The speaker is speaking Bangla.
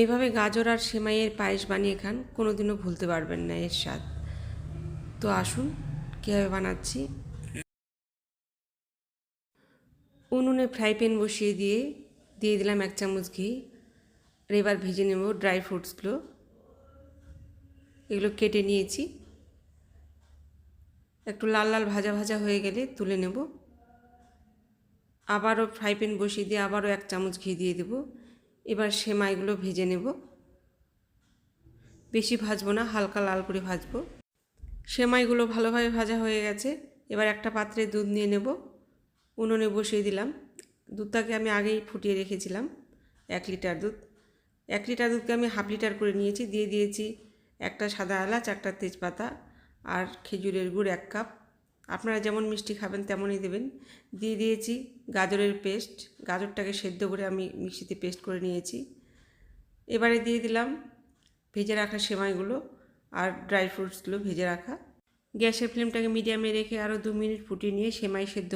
এইভাবে গাজর আর সেমাইয়ের পায়েস বানিয়ে খান, কোনোদিনও ভুলতে পারবেন না এর স্বাদ। তো আসুন কীভাবে বানাচ্ছি। উনুনে ফ্রাই প্যান বসিয়ে দিয়ে দিলাম 1 চামচ ঘি। আর এবার ভেজে নেব ড্রাই ফ্রুটসগুলো। এগুলো কেটে নিয়েছি। একটু লাল লাল ভাজা ভাজা হয়ে গেলে তুলে নেব। আবারও ফ্রাই প্যান বসিয়ে দিয়ে আবারও 1 চামচ ঘি দিয়ে দেব। এবার সেমাইগুলো ভেজে নেব। বেশি ভাজবো না, হালকা লাল করে ভাজবো। সেমাইগুলো ভালোভাবে ভাজা হয়ে গেছে। এবার একটা পাত্রে দুধ নিয়ে নেব। উনুনে বসিয়ে দিলাম। দুধটাকে আমি আগেই ফুটিয়ে রেখেছিলাম। 1 লিটার দুধ। 1 লিটার দুধকে আমি হাফ লিটার করে নিয়েছি। দিয়ে দিয়েছি একটা সাদা এলাচ, একটা তেজপাতা আর খেজুরের গুড় 1 কাপ। আপনারা যেমন মিষ্টি খাবেন তেমনই দেবেন। দিয়ে দিয়েছি গাজরের পেস্ট। গাজরটাকে সেদ্ধ করে আমি মিক্সিতে পেস্ট করে নিয়েছি। এবারে দিয়ে দিলাম ভেজে রাখা সেমাইগুলো আর ড্রাই ফ্রুটসগুলো ভেজে রাখা। গ্যাসের ফ্লেমটাকে মিডিয়ামে রেখে আরও 2 মিনিট ফুটিয়ে নিয়ে সেমাই সেদ্ধ